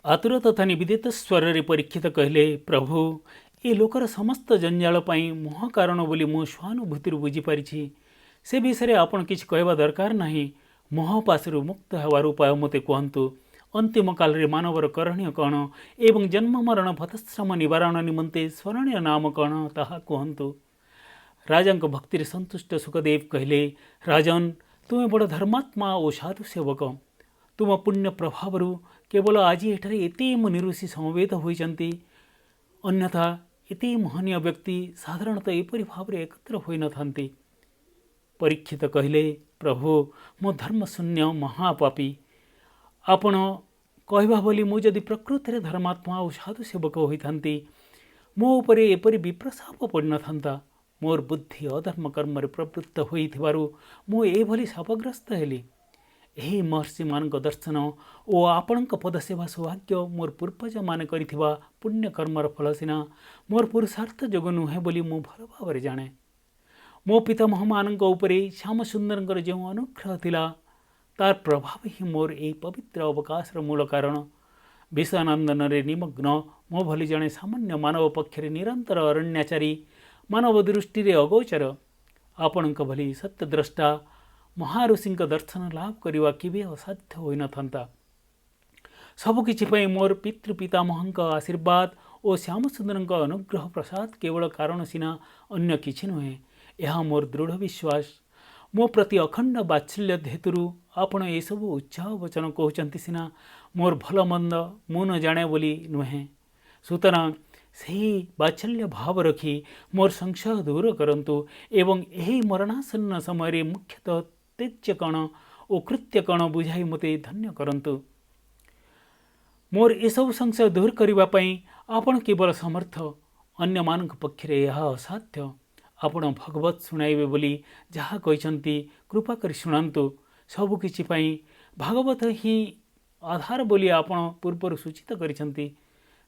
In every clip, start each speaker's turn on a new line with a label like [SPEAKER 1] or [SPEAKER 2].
[SPEAKER 1] आतुर तथा निवेदित स्वर परीक्षित कहले, प्रभु ए लोकर समस्त जंजाल पाई मोह कारण बोली मु स्वानुभूति बुझीपारी से विषय आपण किसी कहवा दरकार नहीं। मोह पाशु मुक्त होवार उपाय मते कहतु। अंतिम काल रे मानवर करणीय कौन एवं जन्म मरण भतश्रम निवारण निमंते स्मरणीय नाम कौन ताहा कहतु। राजा भक्ति संतुष्ट सुखदेव कहले, राजन तुम्हें बड़ धर्मात्मा और साधु सेवक। तुम पुण्य प्रभाव केवल आज एठारे एते मुनि ऋषि समवेत होइचंती, अन्यथा एते महनीय व्यक्ति साधारणतः एपरि भाव एकत्र होई न थांती। परीक्षित कहले, प्रभु मो धर्मशून्य महापापी। आपण कहवा बोली मु जदि प्रकृति धर्मात्मा और साधु सेवक होइथांती, मो उपरे एपरि विप्रशाप पड़ न थांता। मोर बुद्धि अधर्म कर्म प्रवृत्त होइथिबारु मु एभली शापग्रस्त हेली। एही महर्षि मान दर्शन और आपण पद सेवा सौभाग्य मोर पूर्वज मान करिथिबा पुण्य कर्मर फल सिना मोर पुरुषार्थ जोग नुहे बोली मु भल भाव जाने। मो पितामह मान उपरे श्याम सुंदर जो अनुग्रह थिला तार प्रभाव ही मोर ए पवित्र अवकाशर मूल कारण। विषयानंदन निमग्न मो भली जड़े सामान्य मानव पक्षरे निरंतर अरण्याचारी मानव दृष्टि अगोचर आपण भली सत्यद्रष्टा महाऋषि दर्शन लाभ करने केवे असाध्य होई न थांता। सबकिछि मोर पितृपितामह आशीर्वाद और श्याम सुंदर अनुग्रह प्रसाद केवल कारण सिना अन्य किछि नुहे। यह मोर दृढ़ विश्वास। मो प्रति अखंड बात्सल्य हेतु आपण ये सब उत्साह वचन कहते सिना मोर भल मंद मु न जाने बोली नुहे। सुतरां सही बात्सल्य भाव रखी मोर संशय दूर करंतु एवं यही मरणासन्न समय मुख्यतः तेज्य कण और कृत्य कण बुझाई मते धन्य करंतु। मोर एसबु संशय दूर करने आपण केवल समर्थ, अन्य मान पक्षरे यह असाध्य। आपण भगवत शुणाइबे बोली जहाँ कहते कृपा कर शुणातु। सबकिछि भागवत ही आधार बोली आपण पूर्वर सूचित करिसंती।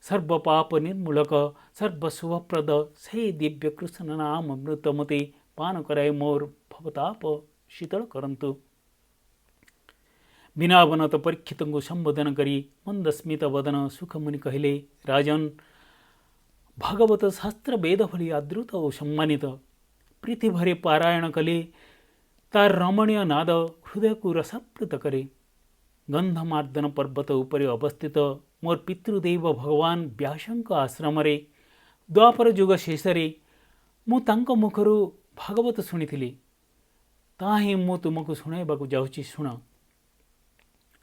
[SPEAKER 1] सर्व पाप निर्मूलक सर्वशुभप्रद से दिव्य कृष्ण नाम अमृत मते पान कराए मोर भवताप शीतल करंतु। बिनावनत परीक्षित को संबोधन करी मंदस्मित वदन सुखमुनि कहले, राजन भागवत शास्त्र वेद भली आदृत और सम्मानित। पृथ्वी पारायण कले तार रमणीय नाद हृदय को रसाप्लुत करे। गंधमार्दन पर्वत उपरे अवस्थित मोर पितृदेव भगवान व्यासंक आश्रम द्वापर जुग शेषे मु तांको मुखरु भागवत शुणी ताही मु तुमको शुणाइबाकु जाउची शुण।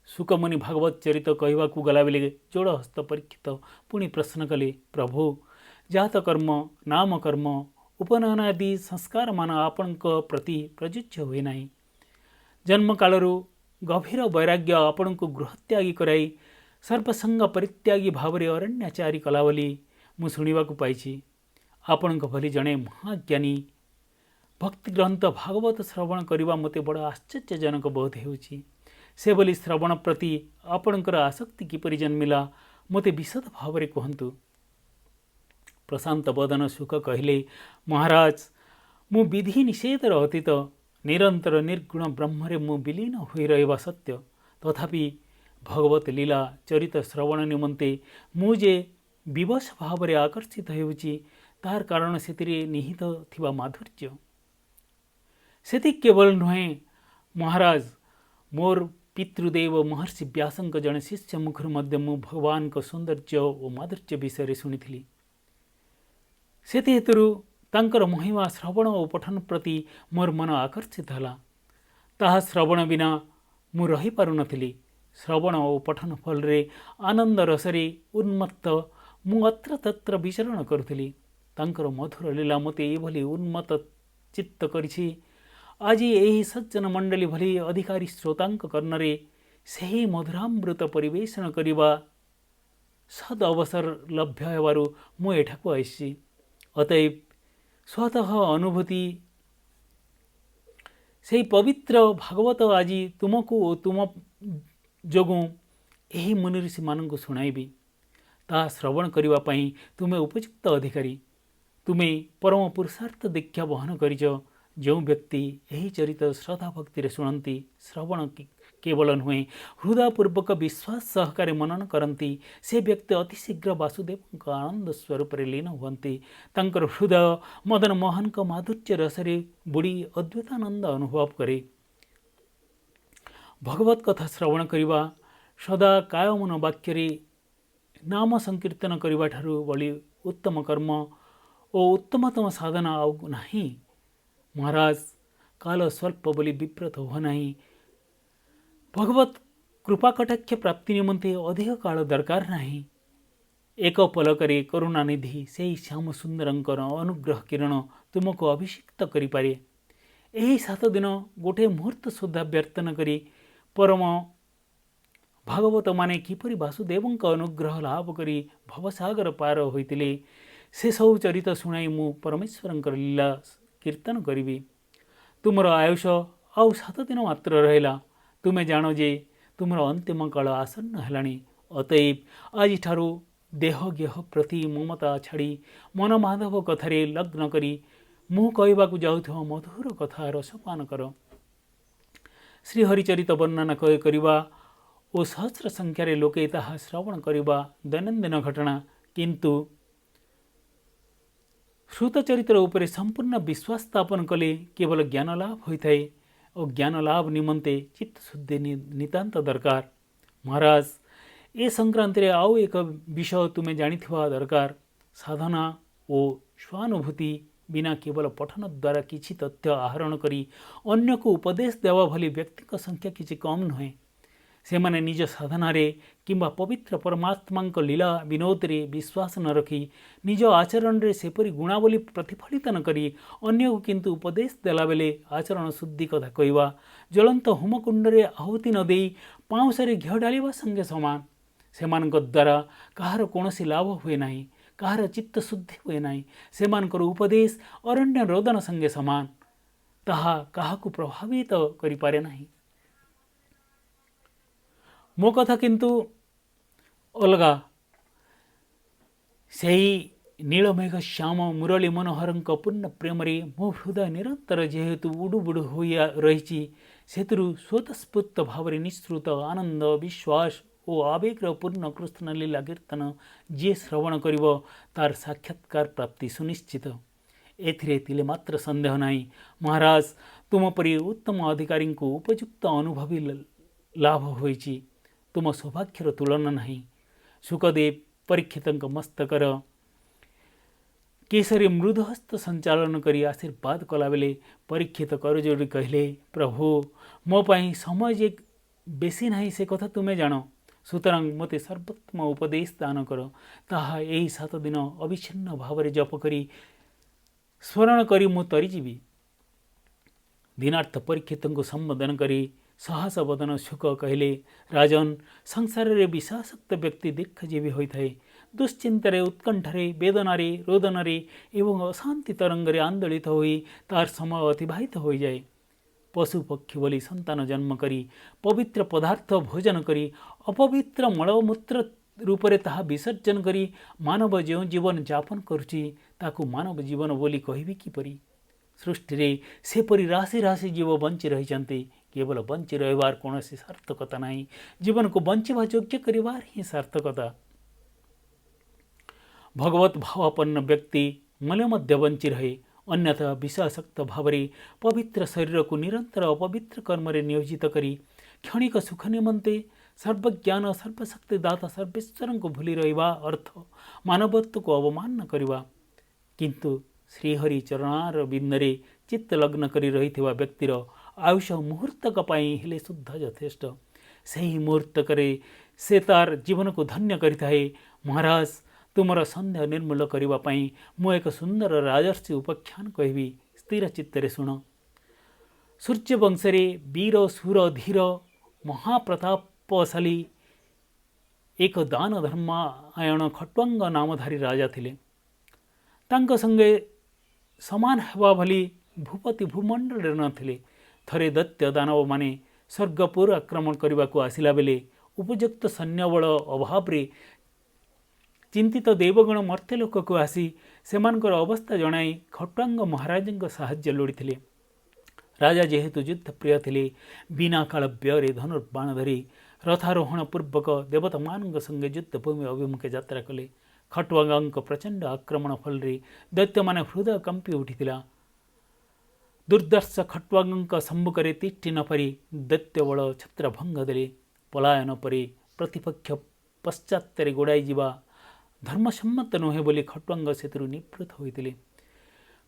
[SPEAKER 1] सुखमुनि भागवत चरित कहवाकू गला बेले जोड़ हस्त परीक्षित पुणी प्रश्न कले, प्रभु जात कर्म नाम कर्म उपनयन आदि संस्कार मान आपण प्रति प्रजुज्य हुए नाही। जन्म कालरू गभीर वैराग्य आपण को गृहत्यागी कराई सर्वसंग परित्यागी भाव में अरण्याचारी कला बोली मु शुणवाकू पाइछि। आपण भली जड़े महाज्ञानी भक्ति ग्रंथ भागवत श्रवण करने मते बड़ आश्चर्यजनक बोध होउछि। से बोली श्रवण प्रति आपणकर आसक्ति किपरि जन्मिला मते विशद भाव में कहतु। प्रशांत बदन सुख कहले, महाराज मु विधि निषेधर अतीत निरंतर निर्गुण ब्रह्मरे मु विलीन होई रहिबा सत्य। तथापि भगवत लीला चरित श्रवण निमंते मुझे विवश भाव में आकर्षित होउछि तार कारण से निहित थिबा माधुर्य। सेति केवल नुहे महाराज, मोर पितृदेव महर्षि व्यासंक जड़े शिष्य मुखर मध्य मु भगवान को सौंदर्य और माधुर्य विषय शुणी। सेति हेतु तांकर महिमा श्रवण और पठन प्रति मोर मन आकर्षित हला। ताहा श्रवण बिना मु रही पारु नथिली। श्रवण और पठन फल रे आनंद रसरे उन्मत्त मु अत्र तत्र विचरण करुथिली। तांकर मधुर लीला मते एभली उन्मत्त चित्त करिछि। आज यही सज्जन मंडली भली अधिकारी श्रोतांक कर्णरे सही मधुरामृत परिवेषण करिबा सद अवसर लभ्य हेबारु मु एठाकु आइछि। अतएव स्वतः अनुभूति से पवित्र भागवत आज तुमको और तुम जोगु यही मुनि ऋषि मानक शुणाइबी। ता श्रवण करिबा पई तुमे उपयुक्त अधिकारी। तुमे परम पुरुषार्थ दीक्षा वहन करिछ। जो व्यक्ति यही चरित श्रद्धा भक्ति शुणती श्रवण केवल नुहे हृदयपूर्वक विश्वास सहकारे मनन करती से व्यक्ति अति शीघ्र वासुदेव आनंद स्वरूप लीन हुअन्ति। तांकर हृदय मदन मोहन को माधुर्य रसरे बुड़ी अद्वैतानंद अनुभव करे। भगवत कथा श्रवण करवा सदा कायमन वाक्य नाम संकीर्तन करने ठारू बड़ी उत्तम कर्म और उत्तमतम साधना आउ नहीं। महाराज काल स्वल्प बोली विव्रत हो नहीं। भगवत कृपा कटाक्ष प्राप्ति निमंते अधिक काल दरकार नहीं। एक पलकरे करुणानिधि से ही श्याम सुंदरंकर अनुग्रह किरण तुमको अभिषिक्त करिपारे। यही 7 दिन गोटे मुहूर्त सुधा व्यर्थ न करी परम भागवत माने किपरि वासुदेवଙ୍କ अनुग्रह लाभ करी भवसागर पार होइतिले से सब चरित शुणाई मु परमेश्वरंकर लीला कीर्तन करिबी। तुमर आयुष आउ 7 दिन मात्र रहिला। तुमे जानो जे तुमर अंतिम काल आसन्न हेलाणी। अतएव आज ठारू देह गेह प्रति ममता छाड़ी मन माधव कथारे लग्न करी मु कहवाकू जाउथो मधुर कथा रसपान कर। श्री हरिचरित वर्णना करवा और सहस्र संख्यार लोके ताहा श्रवण करवा दैनंदिन घटना। किंतु श्रुत चरित्र उपरे संपूर्ण विश्वास स्थापन कले केवल ज्ञान लाभ होता है और ज्ञान लाभ निमंते चित्त शुद्धि नितांत दरकार। महाराज ए संक्रांति रे आउ एक विषय तुम्हें जानिथिबा दरकार। साधना और स्वानुभूति बिना केवल पठन द्वारा किछि तथ्य आहरण करी अन्य को उपदेश देवा भली व्यक्ति का संख्या किछि कम नुहे। से माने निज साधना रे किंबा पवित्र परमात्मा लीला विनोद रे विश्वास न रखी निज आचरण रे सेपरी गुणावली प्रतिफलित न करी अन्य को किंतु उपदेश देला बेले आचरण शुद्धि कथा कहवा ज्वलंत होमकुंड रे आहुति न देई पाउसरे घिଅ डालिबा संगे समान। सेमानक द्वारा कहार कोनोसी लाभ हुए नाही, कहार चित्त शुद्धि हुए नाही। सेमानकर उपदेश अरण्य रोदन संगे समान, ताहा काहाकू प्रभावित करि पारे नाही। मो कथा किंतु अलगा। सही नीलमेघ श्याम मुरली मनोहरंक पूर्ण प्रेम रे मो हृदय निरंतर जेहेतु उडुबुडु होइया रहिछि सेतुरु स्वतस्फूर्त भाव निःसृत आनंद विश्वास और आवेगर पूर्ण कृष्ण लीला कीर्तन जे श्रवण करिवो तार साक्षात्कार प्राप्ति सुनिश्चित। एथिरे तिले मात्र संदेह नाही। महाराज तुम परि उत्तम अधिकारी को उपयुक्त अनुभवी लाभ होइछि। तुम सौभाग्यर तुलना नहीं। सुखदेव परीक्षित मस्तकर केसरी मृदहस्त संचालन करी आशीर्वाद कला बेले परीक्षित कर जोड़ी कहले, प्रभु मो पाई समय जे बेसी नहीं से कथा तुम्हें जान। सुतरां मते सर्वोत्तम उपदेश दान कर। ताहा यही 7 दिन अविच्छिन्न भाव जप करी स्मरण करी मु तरीजीवी। दीनार्थ परीक्षित को संबोधन करी साहस बदन सुख कहले, राजन संसार रे विषासक्त व्यक्ति दीर्घजीवी होता है। दुश्चिंतारे उत्कंठारे वेदनारे रोदनरे एवं अशांति तरंगरे आंदोलित होई तार समय अतिबाहित हो जाए। पशु पक्षी बोली संतान जन्म करी पवित्र पदार्थ भोजन करी अपवित्र मलमूत्र रूपरे ताहा विसर्जन करी मानव जो जीवन जापन करुची ताकू मानव जीवन बोली कहबी किपरि। सृष्टि रे सेपरि राशि राशि जीव बंची रही केवल बंची रहिबार कौनसी सार्थकता नहीं। जीवन को बंचिबा योग्य करिवार ही सार्थकता। भगवत भावापन्न व्यक्ति मले मध्य बंची रहे, अन्यथा विषासक्त भावरे पवित्र शरीर को निरंतर अपवित्र कर्म रे नियोजित करी क्षणिक सुख निमंते सर्वज्ञान सर्वशक्ति दाता सर्वेश्वर को भूली रहिबा अर्थ मानवत्व को अवमान करवा। किंतु श्रीहरि चरणार बिंदरे चित्त लग्न करी रहिथिबा व्यक्तिर आयुष मुहूर्तक पाई हेले शुद्ध यथेष्ट। सही मुहूर्तक रे से तार जीवन को धन्य करिथाए। महाराज तुमर संदेह निर्मूल करने पाई मु एक सुंदर राजर्षि उपाख्यान कहबी। स्थिर चित्तरे शुण। सूर्य वंशरे वीर सुर धीर महाप्रतापशाली एक दान धर्मायण खट्वांग नामधारी राजा थिले। तांको संगे समान हेबा भली भूपति भूमंडल नथिले। थरे दैत्य दानव माने स्वर्गपुर आक्रमण करने को आसिला बेले उपयुक्त सैन्यबल अभाव रे चिंतित देवगण मर्त्यलोक को आसी सेमानकर अवस्था जणाई खट्वांग महाराज साहाय्य लोड़ीथिले। राजा जेहेतु युद्ध प्रिय थिले बिना काल व्यୟରେ धनुर्बाण धरी रथारोहण पूर्वक देवता मान संगे युद्धभूमि अभिमुखे यात्रा कले। खट्वांग प्रचंड आक्रमण फल दैत्य मान हृदय कंपी उठिथिला। दुर्दर्श खट्वांग सम्मुखरे तिष्ठि नपारि दैत्य बल छत्रभंग देले। पलायन परे प्रतिपक्ष पश्चात्तरे गोड़ाई जीवा धर्मसम्मत नुहे बोली खट्वांग सेतुरु निवृत्त होइतिले।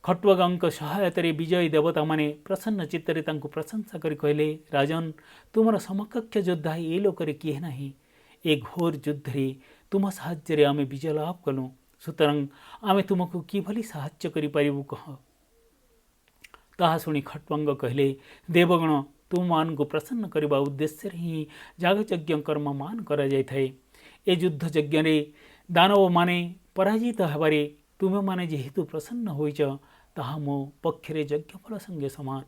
[SPEAKER 1] खट्वांग सहायतारे विजयी देवता माने प्रसन्न चित्तरे तांको प्रशंसा करी कहले, राजन तुमर समकक्ष योद्धा ए लोकरे किए नाही। ए घोर युद्धरे तुम साहाय्य आमे विजय लाभ कलु। सुतरां आमे तुमको किभली साहाय्य करि पारिबु कह। ताहा शुणी खट्वांग कहले, देवगण तुम मान को प्रसन्न करने उद्देश्य ही यागयज्ञ कर्म मान करा जाय थाए। ए युद्ध यज्ञ रे दानव माने पराजित हेबारे तुमे माने जेहेतु प्रसन्न होइछ ताहा मो पक्षरे यज्ञफल संगे समान।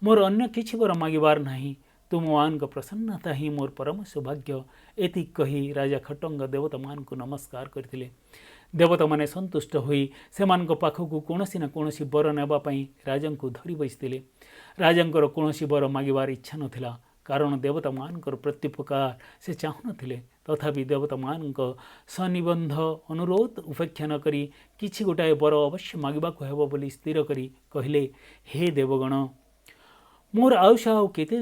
[SPEAKER 1] मोर अन्य किछि बर मागिबार नाही। तुम मान को प्रसन्नता ही मोर परम सौभाग्य। एति कही राजा खट्वांग देवता मान को नमस्कार करथिले। देवता माने संतुष्ट होई सेमान को पाखकु कोनोसी न कोनोसी बर नेबा पई राजन को धरी बसिथिले। राजंकर कोनोसी बर मागिबार इच्छा नथिला, कारण देवता मानकर प्रत्युपकार से चाहू नथिले। तथापि देवता मानक सनिबंध अनुरोध उपेक्षा न करी किछि गोटाए बर अवश्य मागिबाको हेबो बोली स्थिर करी कहले, हे देवगण मोर आयुष आउ केते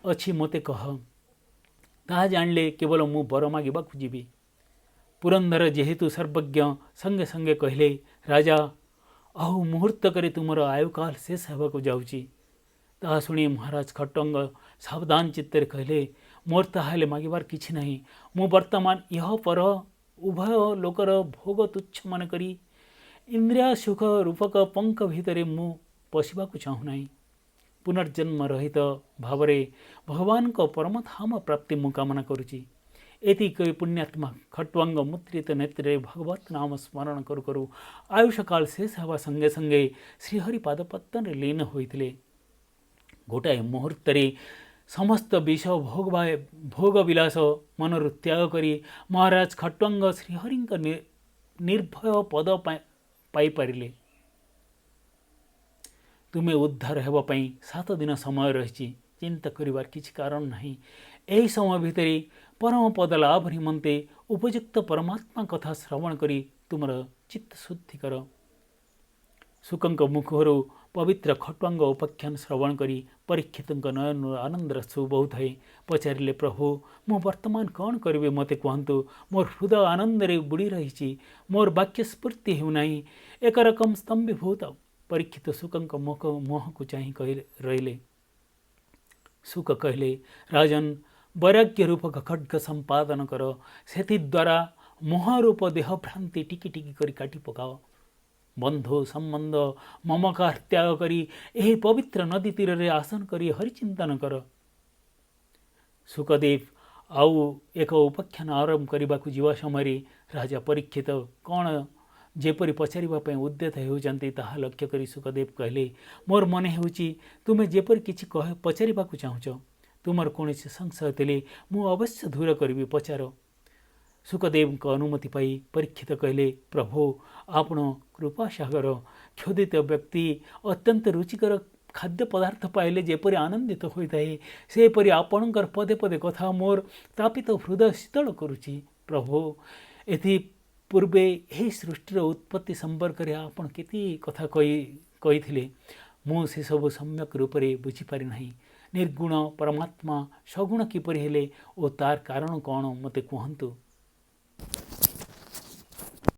[SPEAKER 1] अछि मते कह। ताहा जाणले केवल मु बर मागिबाको जीवी। पुरंदर जेहेतु सर्वज्ञ संगे संगे कहले, राजा आहु मुहूर्त करे तुमर आयुकाल शेष हेबाको जाउची। ताहा शुणी महाराज खट्वांग सावधान चित्तरे कहले, मोर ताहाले मागिबार किछि नाही। मु वर्तमान यह पर उभय लोकर भोग तुच्छ मन करी इंद्रिय सुख रूपक पंख भितरे मु पशिबाको चाहू नाही। पुनर्जन्म रहित भावरे भगवान को परम धाम प्राप्ति मु कामना करुची। एति कई पुण्यात्मा खट्वांग मुद्रित नेत्रे भगवत नाम स्मरण करू करू आयुष काल शेष हेबा संगे संगे श्रीहरि पादपत्तन लीन होइतिले। गोटाए मुहूर्तरे समस्त विष भोग विलास मनरु त्याग करी महाराज खट्वांग श्रीहरिंक निर्भय पद पाई पारिले। तुमे उद्धार हेबा पई 7 दिन समय रहिछि, चिंता करिवार किछि कारण नाही। एही समय भितरे परम पद लाभ निमंते उपयुक्त परमात्मा कथा श्रवण करी तुमर चित्त शुद्धि कर। शुकंक मुखहरू पवित्र खट्वांग उपाख्यान श्रवण करी परीक्षितंक नयन आनंद रसु बहुथाई पचारिले, प्रभु मु वर्तमान कौन करिबे मते कहंतु। मोर हृदय आनंद रे बुड़ी रहिछि, मोर वाक्य स्फूर्ति हेउ नाही। एक रकम स्तंभीभूत परीक्षित शुकंक मुह को चाहि कहि रहिले। शुक कहले, राजन वैराग्य रूपक खड्ग संपादन कर, सेति द्वारा मोहरूप देह भ्रांति टिकी टिकी करी काटी पकाओ। बंधु संबंध ममकार त्याग करी एही पवित्र नदी तीर रे आसन करी हरिचिंतन कर। शुकदेव आउ एक उपाख्यान आरंभ करने जीवा समय राजा परीक्षित कौन जेपरी पचारिबा पई उद्यत हेउचंती ताहा लक्ष्य करी शुकदेव कहले, मोर मने हेउची तुमे जेपरी किछि कह पचारिबाकु चाहुछ। तुमर कोनोसी संशय थिले मु अवश्य दूर करिबि, पचार। शुकदेव को अनुमति पाई परीक्षित कहले, प्रभु आपण कृपा सागर। क्षुदित व्यक्ति अत्यंत रुचिकर खाद्य पदार्थ पाइले जेपरी आनंदित होइताए, सेपरी आपणकर पदे पदे कथा मोर तापित हृदय शीतल करुची। प्रभु एथि पूर्वे यही सृष्टिर उत्पत्ति संपर्क में आपण केती कथा कही मु से सब सम्यक रूप से बुझीपारि नहीं। निर्गुण परमात्मा सगुण किपरि हेले ओ तार कारण कौन मते कहंतु।